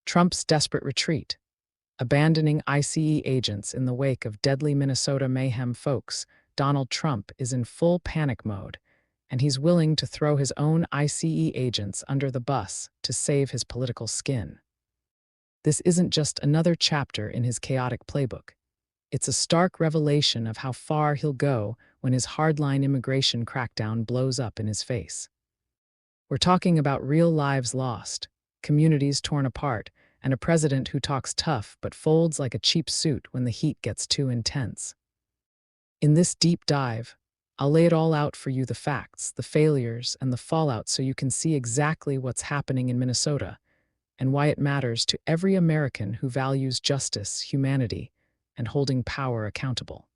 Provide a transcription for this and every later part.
Trump's desperate retreat, abandoning ICE agents in the wake of deadly Minnesota mayhem folks. Donald Trump is in full panic mode, and he's willing to throw his own ICE agents under the bus to save his political skin. This isn't just another chapter in his chaotic playbook. It's a stark revelation of how far he'll go when his hardline immigration crackdown blows up in his face. We're talking about real lives lost, communities torn apart, and a president who talks tough but folds like a cheap suit when the heat gets too intense. In this deep dive, I'll lay it all out for you, the facts, the failures, and the fallout, so you can see exactly what's happening in Minnesota and why it matters to every American who values justice, humanity, and holding power accountable.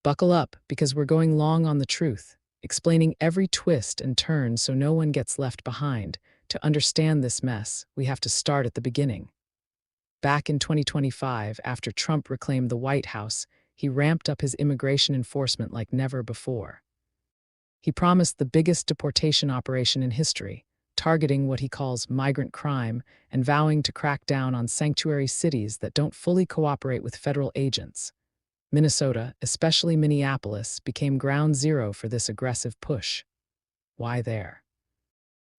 Buckle up, because we're going long on the truth, explaining every twist and turn so no one gets left behind. To understand this mess, we have to start at the beginning. Back in 2025, after Trump reclaimed the White House, he ramped up his immigration enforcement like never before. He promised the biggest deportation operation in history, targeting what he calls migrant crime and vowing to crack down on sanctuary cities that don't fully cooperate with federal agents. Minnesota, especially Minneapolis, became ground zero for this aggressive push. Why there?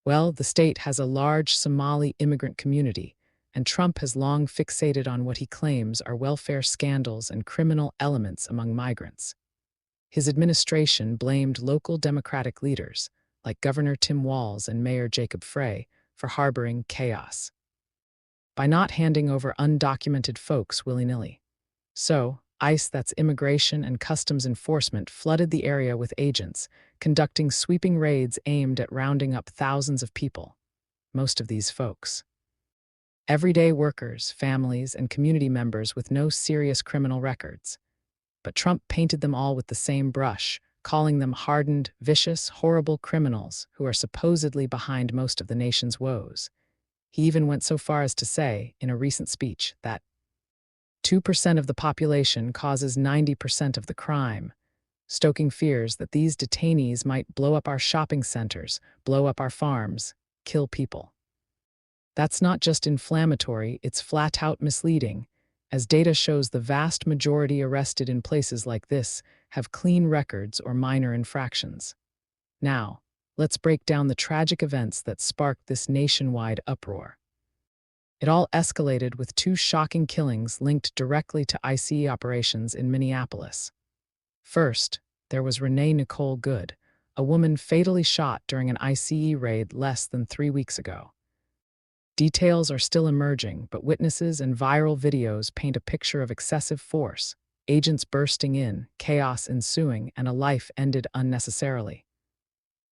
Well, the state has a large Somali immigrant community, and Trump has long fixated on what he claims are welfare scandals and criminal elements among migrants. His administration blamed local Democratic leaders, like Governor Tim Walz and Mayor Jacob Frey, for harboring chaos by not handing over undocumented folks willy-nilly. So, ICE, that's Immigration and Customs Enforcement, flooded the area with agents, conducting sweeping raids aimed at rounding up thousands of people, most of these folks everyday workers, families, and community members with no serious criminal records. But Trump painted them all with the same brush, calling them hardened, vicious, horrible criminals who are supposedly behind most of the nation's woes. He even went so far as to say, in a recent speech, that 2% of the population causes 90% of the crime, stoking fears that these detainees might blow up our shopping centers, blow up our farms, kill people. That's not just inflammatory, it's flat-out misleading, as data shows the vast majority arrested in places like this have clean records or minor infractions. Now, let's break down the tragic events that sparked this nationwide uproar. It all escalated with two shocking killings linked directly to ICE operations in Minneapolis. First, there was Renee Nicole Good, a woman fatally shot during an ICE raid less than 3 weeks ago. Details are still emerging, but witnesses and viral videos paint a picture of excessive force, agents bursting in, chaos ensuing, and a life ended unnecessarily.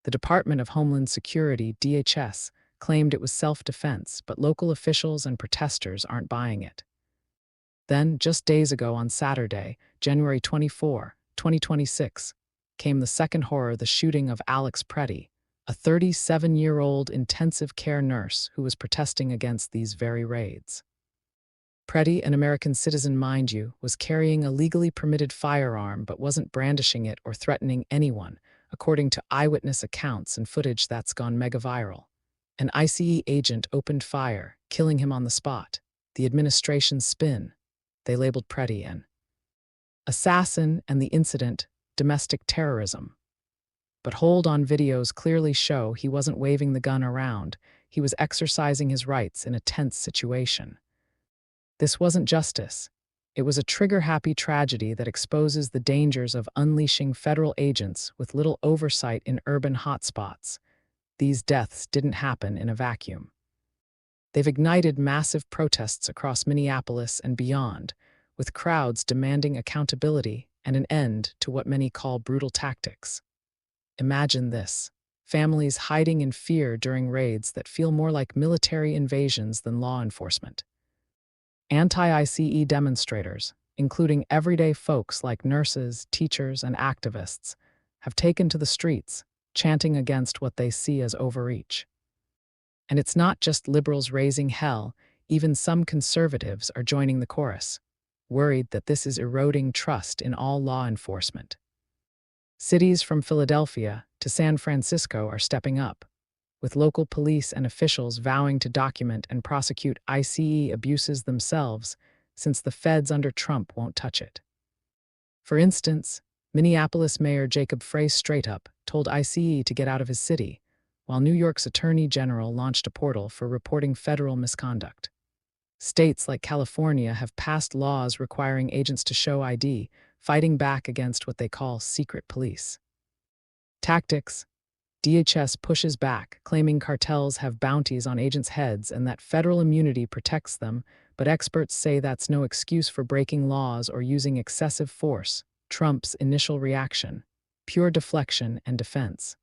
The Department of Homeland Security, DHS, claimed it was self-defense, but local officials and protesters aren't buying it. Then, just days ago on Saturday, January 24, 2026, came the second horror, the shooting of Alex Preddy, a 37-year-old intensive care nurse who was protesting against these very raids. Preddy, an American citizen mind you, was carrying a legally permitted firearm but wasn't brandishing it or threatening anyone, according to eyewitness accounts and footage that's gone mega viral. An ICE agent opened fire, killing him on the spot. The administration's spin: they labeled Preddy an assassin and the incident domestic terrorism. But hold-on videos clearly show he wasn't waving the gun around, he was exercising his rights in a tense situation. This wasn't justice. It was a trigger-happy tragedy that exposes the dangers of unleashing federal agents with little oversight in urban hotspots. These deaths didn't happen in a vacuum. They've ignited massive protests across Minneapolis and beyond, with crowds demanding accountability and an end to what many call brutal tactics. Imagine this: families hiding in fear during raids that feel more like military invasions than law enforcement. Anti-ICE demonstrators, including everyday folks like nurses, teachers, and activists, have taken to the streets, chanting against what they see as overreach. And it's not just liberals raising hell, even some conservatives are joining the chorus, worried that this is eroding trust in all law enforcement. Cities from Philadelphia to San Francisco are stepping up. with local police and officials vowing to document and prosecute ICE abuses themselves, since the feds under Trump won't touch it. For instance, Minneapolis Mayor Jacob Frey straight up told ICE to get out of his city, while New York's Attorney General launched a portal for reporting federal misconduct. States like California have passed laws requiring agents to show ID, fighting back against what they call secret police. Tactics: DHS pushes back, claiming cartels have bounties on agents' heads and that federal immunity protects them, but experts say that's no excuse for breaking laws or using excessive force. Trump's initial reaction: pure deflection and defense.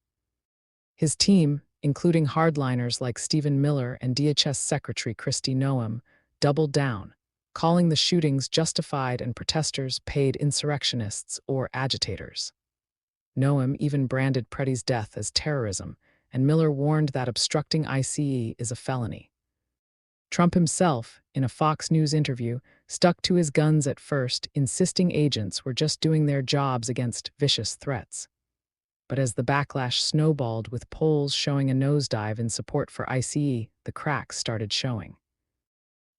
His team, including hardliners like Stephen Miller and DHS Secretary Kristi Noem, doubled down, calling the shootings justified and protesters paid insurrectionists or agitators. Noem even branded Pretty's death as terrorism, and Miller warned that obstructing ICE is a felony. Trump himself, in a Fox News interview, stuck to his guns at first, insisting agents were just doing their jobs against vicious threats. But as the backlash snowballed with polls showing a nosedive in support for ICE, the cracks started showing.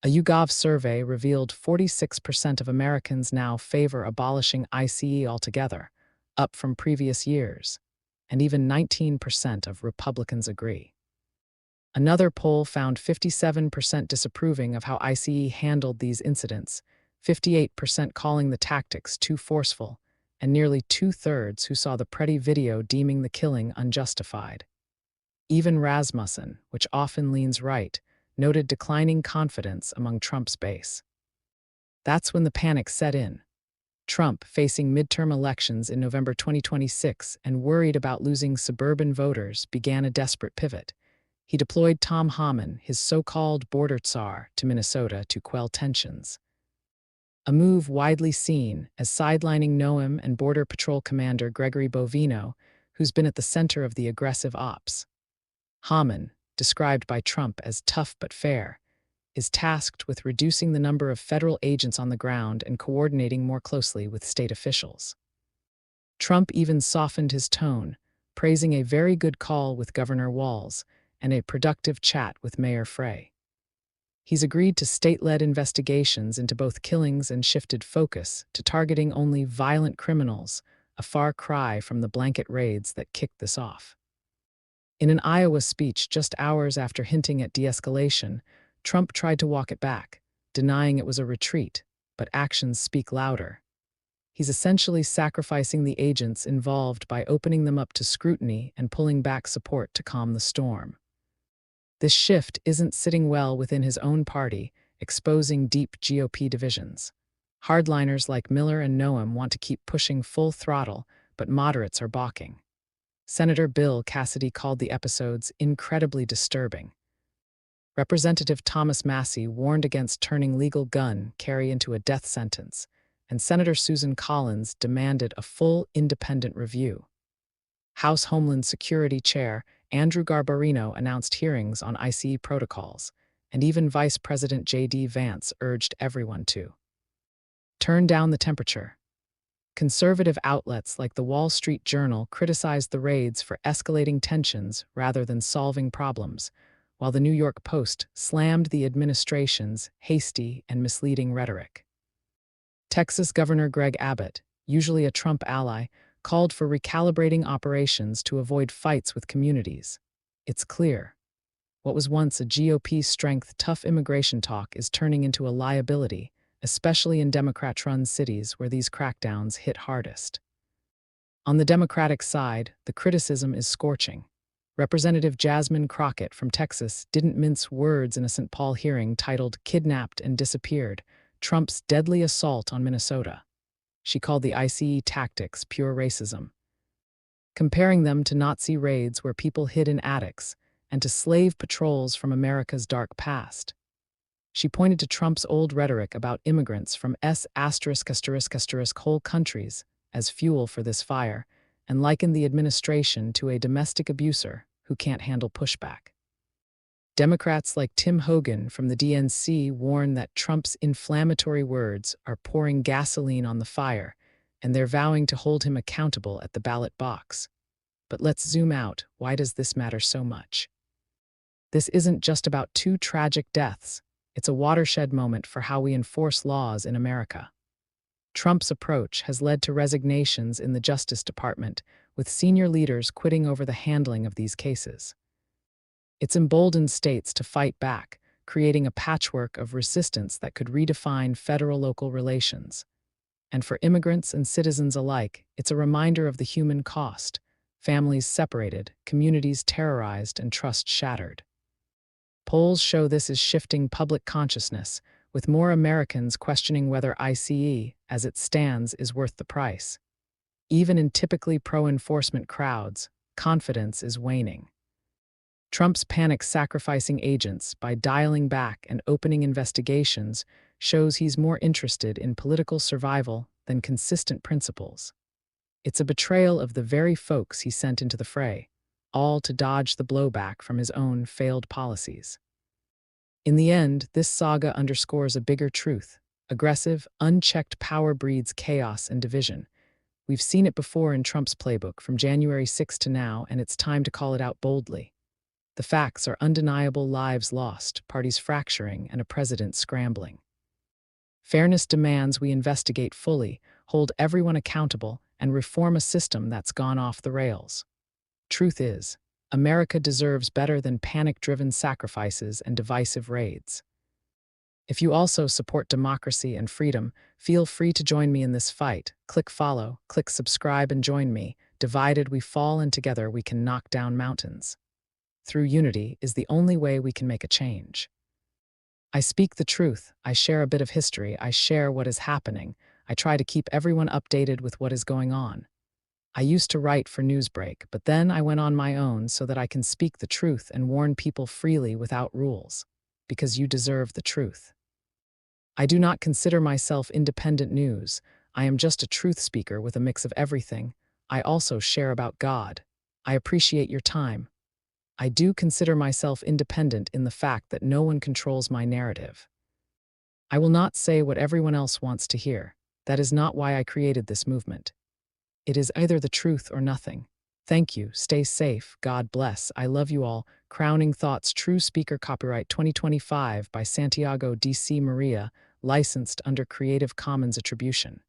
A YouGov survey revealed 46% of Americans now favor abolishing ICE altogether, up from previous years, and even 19% of Republicans agree. Another poll found 57% disapproving of how ICE handled these incidents, 58% calling the tactics too forceful, and nearly two-thirds who saw the Pretty video deeming the killing unjustified. Even Rasmussen, which often leans right, noted declining confidence among Trump's base. That's when the panic set in. Trump, facing midterm elections in November 2026 and worried about losing suburban voters, began a desperate pivot. He deployed Tom Homan, his so-called border czar, to Minnesota to quell tensions. A move widely seen as sidelining Noem and Border Patrol Commander Gregory Bovino, who's been at the center of the aggressive ops. Homan, described by Trump as tough but fair, is tasked with reducing the number of federal agents on the ground and coordinating more closely with state officials. Trump even softened his tone, praising a very good call with Governor Walz and a productive chat with Mayor Frey. He's agreed to state-led investigations into both killings and shifted focus to targeting only violent criminals, a far cry from the blanket raids that kicked this off. In an Iowa speech just hours after hinting at de-escalation, Trump tried to walk it back, denying it was a retreat, but actions speak louder. He's essentially sacrificing the agents involved by opening them up to scrutiny and pulling back support to calm the storm. This shift isn't sitting well within his own party, exposing deep GOP divisions. Hardliners like Miller and Noem want to keep pushing full throttle, but moderates are balking. Senator Bill Cassidy called the episodes incredibly disturbing. Representative Thomas Massie warned against turning legal gun carry into a death sentence, and Senator Susan Collins demanded a full independent review. House Homeland Security Chair Andrew Garbarino announced hearings on ICE protocols, and even Vice President J.D. Vance urged everyone to turn down the temperature. Conservative outlets like the Wall Street Journal criticized the raids for escalating tensions rather than solving problems, while the New York Post slammed the administration's hasty and misleading rhetoric. Texas Governor Greg Abbott, usually a Trump ally, called for recalibrating operations to avoid fights with communities. It's clear. What was once a GOP-strength tough immigration talk is turning into a liability, especially in Democrat-run cities where these crackdowns hit hardest. On the Democratic side, the criticism is scorching. Representative Jasmine Crockett from Texas didn't mince words in a St. Paul hearing titled "Kidnapped and Disappeared: Trump's Deadly Assault on Minnesota." She called the ICE tactics pure racism, comparing them to Nazi raids where people hid in attics and to slave patrols from America's dark past. She pointed to Trump's old rhetoric about immigrants from whole countries as fuel for this fire, and likened the administration to a domestic abuser who can't handle pushback. Democrats like Tim Hogan from the DNC warn that Trump's inflammatory words are pouring gasoline on the fire, and they're vowing to hold him accountable at the ballot box. But let's zoom out. Why does this matter so much? This isn't just about two tragic deaths. It's a watershed moment for how we enforce laws in America. Trump's approach has led to resignations in the Justice Department, with senior leaders quitting over the handling of these cases. It's emboldened states to fight back, creating a patchwork of resistance that could redefine federal-local relations. And for immigrants and citizens alike, it's a reminder of the human cost: families separated, communities terrorized, and trust shattered. Polls show this is shifting public consciousness, with more Americans questioning whether ICE, as it stands, is worth the price. Even in typically pro-enforcement crowds, confidence is waning. Trump's panic sacrificing agents by dialing back and opening investigations shows he's more interested in political survival than consistent principles. It's a betrayal of the very folks he sent into the fray, all to dodge the blowback from his own failed policies. In the end, this saga underscores a bigger truth: aggressive, unchecked power breeds chaos and division. We've seen it before in Trump's playbook from January 6 to now, and it's time to call it out boldly. The facts are undeniable: lives lost, parties fracturing, and a president scrambling. Fairness demands we investigate fully, hold everyone accountable, and reform a system that's gone off the rails. Truth is, America deserves better than panic-driven sacrifices and divisive raids. If you also support democracy and freedom, feel free to join me in this fight. Click follow, click subscribe, and join me. Divided we fall, and together we can knock down mountains. Through unity is the only way we can make a change. I speak the truth, I share a bit of history, I share what is happening, I try to keep everyone updated with what is going on. I used to write for Newsbreak, but then I went on my own so that I can speak the truth and warn people freely without rules, because you deserve the truth. I do not consider myself independent news. I am just a truth speaker with a mix of everything. I also share about God. I appreciate your time. I do consider myself independent in the fact that no one controls my narrative. I will not say what everyone else wants to hear. That is not why I created this movement. It is either the truth or nothing. Thank you. Stay safe. God bless. I love you all. Crowning Thoughts, True Speaker, copyright 2025 by Santiago D.C. Maria, licensed under Creative Commons Attribution.